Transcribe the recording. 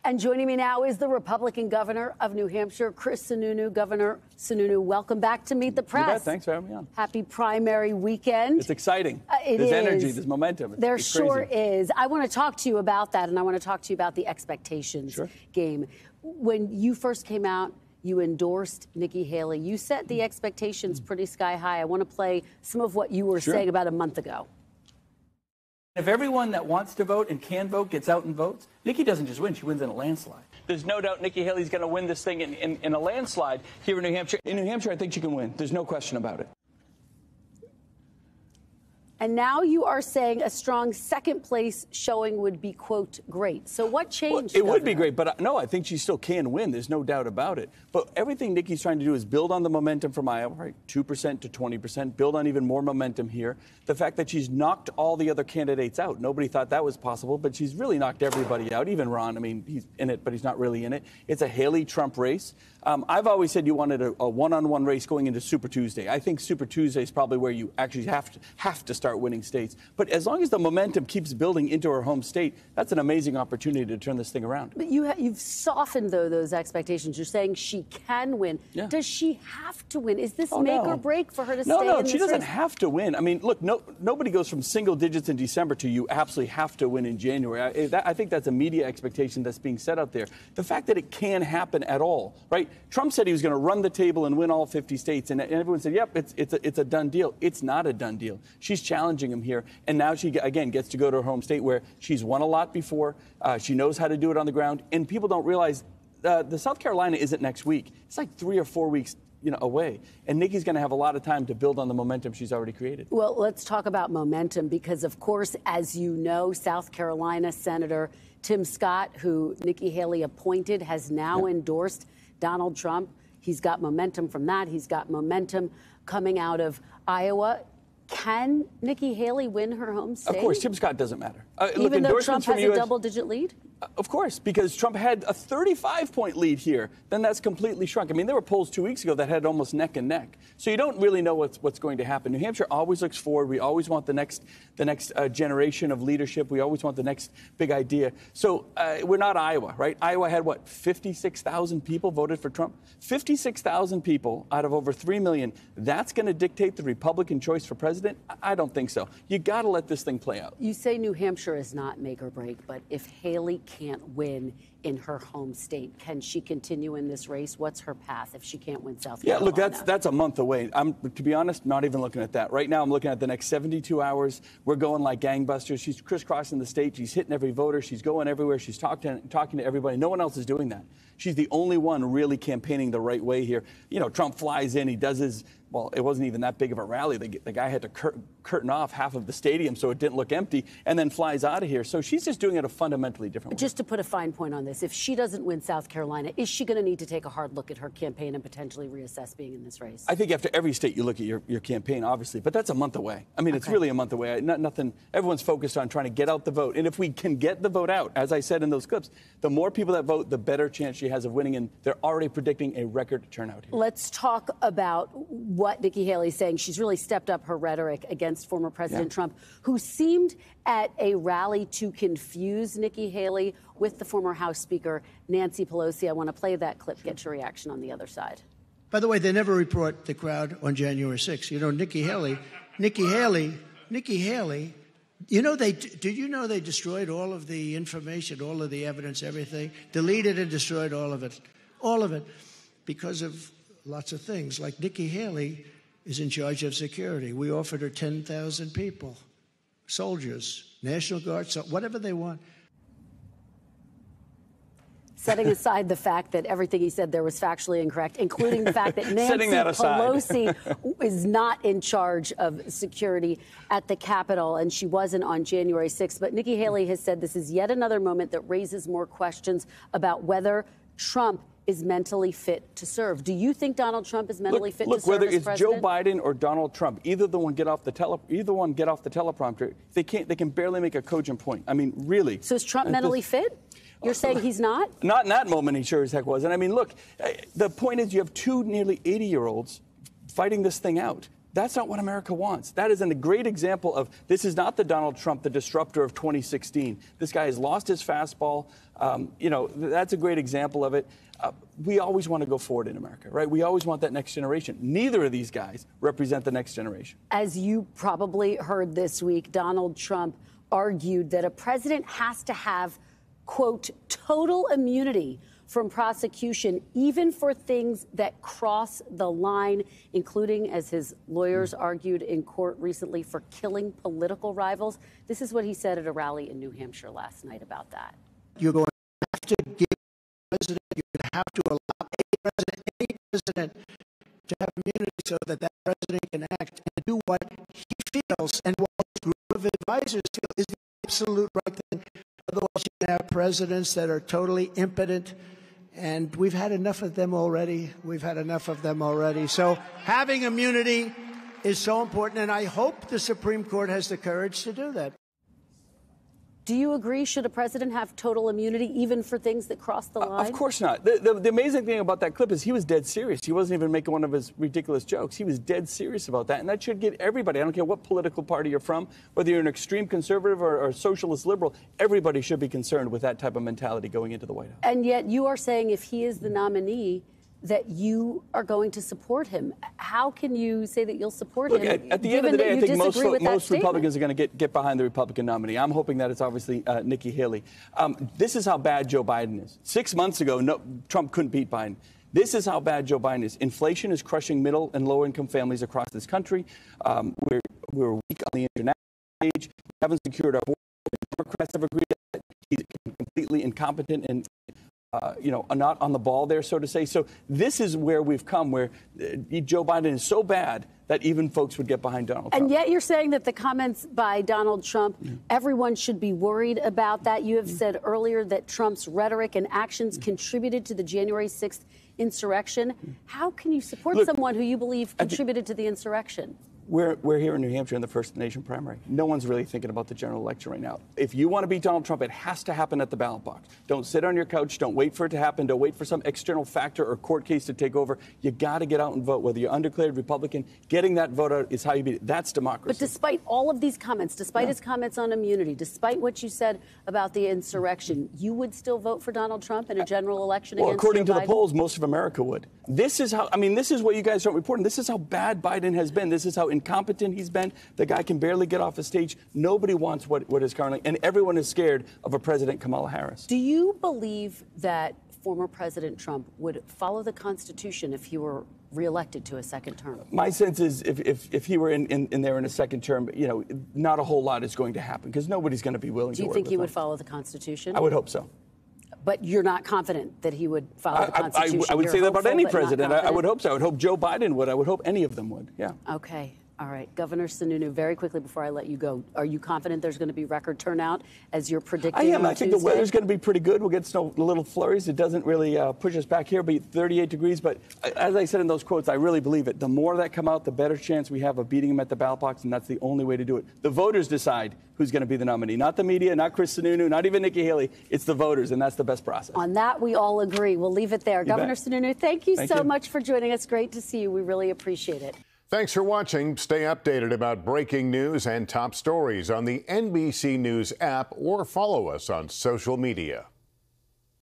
And joining me now is the Republican governor of New Hampshire, Chris Sununu. Governor Sununu, welcome back to Meet the Press. You bet. Thanks for having me on. Happy primary weekend. It's exciting. There's energy, there's momentum. There it's sure crazy. is. I want to talk to you about that, and I want to talk to you about the expectations game. When you first came out, you endorsed Nikki Haley. You set the expectations pretty sky high. I want to play some of what you were saying about a month ago. If everyone that wants to vote and can vote gets out and votes, Nikki doesn't just win, she wins in a landslide. There's no doubt Nikki Haley's going to win this thing in a landslide here in New Hampshire. In New Hampshire, I think she can win. There's no question about it. And now you are saying a strong second place showing would be, quote, great. So what changed? Well, it would be great, but no, I think she still can win. There's no doubt about it. But everything Nikki's trying to do is build on the momentum from Iowa, right? 2% to 20%, build on even more momentum here. The fact that she's knocked all the other candidates out. Nobody thought that was possible, but she's really knocked everybody out. Even Ron, I mean, he's in it, but he's not really in it. It's a Haley-Trump race. I've always said you wanted a one-on-one race going into Super Tuesday. I think Super Tuesday is probably where you actually have to start winning states. But as long as the momentum keeps building into her home state, that's an amazing opportunity to turn this thing around. But you've softened, though, those expectations. You're saying she can win. Yeah. Does she have to win? Is this make or break for her to stay in No, this she doesn't race? have to win. I mean, look, nobody goes from single digits in December to you absolutely have to win in January. I think that's a media expectation that's being set out there. The fact that it can happen at all, right? Trump said he was going to run the table and win all 50 states, and everyone said, yep, it's a done deal. It's not a done deal. She's challenging him here, and now she, again, gets to go to her home state where she's won a lot before. She knows how to do it on the ground, and people don't realize the South Carolina isn't next week. It's like 3 or 4 weeks away. And Nikki's going to have a lot of time to build on the momentum she's already created. Well, let's talk about momentum because, of course, as you know, South Carolina Senator Tim Scott, who Nikki Haley appointed, has now endorsed Donald Trump. He's got momentum from that. He's got momentum coming out of Iowa. Can Nikki Haley win her home state? Of course, Tim Scott doesn't matter. Even though Trump has a double-digit lead? Of course, because Trump had a 35-point lead here. Then that's completely shrunk. I mean, there were polls 2 weeks ago that had almost neck and neck. So you don't really know what's going to happen. New Hampshire always looks forward. We always want the next generation of leadership. We always want the next big idea. So we're not Iowa, right? Iowa had, 56,000 people voted for Trump? 56,000 people out of over 3 million. That's going to dictate the Republican choice for president? I don't think so. You got to let this thing play out. You say New Hampshire is not make or break, but if Haley can't win in her home state, can she continue in this race? What's her path if she can't win South Carolina? Yeah, look, that's a month away. I'm, to be honest, not even looking at that. Right now, I'm looking at the next 72 hours. We're going like gangbusters. She's crisscrossing the state. She's hitting every voter. She's going everywhere. She's talking to everybody. No one else is doing that. She's the only one really campaigning the right way here. Trump flies in. He does his, well, it wasn't even that big of a rally. The guy had to curtain off half of the stadium so it didn't look empty and then flies out of here. So she's just doing it a fundamentally different way. Just to put a fine point on this, if she doesn't win South Carolina, is she going to need to take a hard look at her campaign and potentially reassess being in this race? I think after every state you look at your campaign, obviously, but that's a month away. I mean, it's really a month away. Nothing. Everyone's focused on trying to get out the vote. And if we can get the vote out, as I said in those clips, the more people that vote, the better chance she has of winning. And they're already predicting a record turnout here. Let's talk about what Nikki Haley's saying. She's really stepped up her rhetoric against former President Trump, who seemed at a rally to confuse Nikki Haley with the former House Speaker, Nancy Pelosi. I want to play that clip, get your reaction on the other side. By the way, they never report the crowd on January 6th. Nikki Haley, did you know they destroyed all of the information, all of the evidence, everything? Deleted and destroyed all of it, because of lots of things. Like Nikki Haley is in charge of security. We offered her 10,000 people, soldiers, National Guard, so whatever they want. Setting aside the fact that everything he said there was factually incorrect, including the fact that Nancy Pelosi is not in charge of security at the Capitol, and she wasn't on January 6th. But Nikki Haley has said this is yet another moment that raises more questions about whether Trump is mentally fit to serve. Do you think Donald Trump is mentally fit to serve as president? Whether it's Joe Biden or Donald Trump, either one get off the teleprompter. They can barely make a cogent point. I mean, really. So is Trump mentally fit? You're saying he's not? Not in that moment, he sure as heck was. And I mean, look, the point is you have two nearly 80-year-olds fighting this thing out. That's not what America wants. That is a great example of this is not the Donald Trump, the disruptor of 2016. This guy has lost his fastball. That's a great example of it. We always want to go forward in America, right? We always want that next generation. Neither of these guys represent the next generation. As you probably heard this week, Donald Trump argued that a president has to have, quote, total immunity from prosecution, even for things that cross the line, including, as his lawyers argued in court recently, for killing political rivals. This is what he said at a rally in New Hampshire last night about that. You're going to have to give the president, you're going to have to allow any president to have immunity so that that president can act and do what he feels and what his group of advisors feel is the absolute right thing. Otherwise, you can have presidents that are totally impotent. And we've had enough of them already. So having immunity is so important, and I hope the Supreme Court has the courage to do that. Do you agree? Should a president have total immunity even for things that cross the line? Of course not. The amazing thing about that clip is he was dead serious. He wasn't even making one of his ridiculous jokes. He was dead serious about that. And that should get everybody, I don't care what political party you're from, whether you're an extreme conservative or a socialist liberal, everybody should be concerned with that type of mentality going into the White House. And yet you are saying if he is the nominee, that you are going to support him. How can you say that you'll support him? At the end of the day, I think most Republicans are going to get behind the Republican nominee. I'm hoping that it's obviously Nikki Haley. This is how bad Joe Biden is. 6 months ago, Trump couldn't beat Biden. This is how bad Joe Biden is. Inflation is crushing middle and low-income families across this country. We're weak on the international stage. We haven't secured our border. Democrats have agreed that he's completely incompetent and not on the ball there, so to say. So this is where we've come, where Joe Biden is so bad that even folks would get behind Donald Trump. And yet you're saying that the comments by Donald Trump, everyone should be worried about that. You have said earlier that Trump's rhetoric and actions contributed to the January 6th insurrection. How can you support someone who you believe contributed to the insurrection? We're here in New Hampshire in the first nation primary. No one's really thinking about the general election right now. If you want to beat Donald Trump, it has to happen at the ballot box. Don't sit on your couch. Don't wait for it to happen. Don't wait for some external factor or court case to take over. You got to get out and vote. Whether you're undeclared Republican, getting that vote out is how you beat it. That's democracy. But despite all of these comments, despite his comments on immunity, despite what you said about the insurrection, you would still vote for Donald Trump in a general election against Joe Biden? Well, according to the polls, most of America would. This is how, this is what you guys aren't reporting. This is how bad Biden has been. This is how incompetent he's been. The guy can barely get off the stage. Nobody wants what is currently, and everyone is scared of a President Kamala Harris. Do you believe that former President Trump would follow the Constitution if he were reelected to a second term? My sense is if he were in there in a second term, not a whole lot is going to happen because nobody's going to be willing to work with him. Do you think he would follow the Constitution? I would hope so. But you're not confident that he would follow the Constitution? I would say that about any president. I would hope so. I would hope Joe Biden would. I would hope any of them would. Yeah. Okay. All right. Governor Sununu, very quickly before I let you go, are you confident there's going to be record turnout as you're predicting? I am. I think the weather's going to be pretty good. We'll get snow, little flurries. It doesn't really push us back here, but 38 degrees. But as I said in those quotes, I really believe it. The more that come out, the better chance we have of beating them at the ballot box, and that's the only way to do it. The voters decide who's going to be the nominee. Not the media, not Chris Sununu, not even Nikki Haley. It's the voters, and that's the best process. On that, we all agree. We'll leave it there. Governor Sununu, thank you so much for joining us. Great to see you. We really appreciate it. Thanks for watching. Stay updated about breaking news and top stories on the NBC News app or follow us on social media.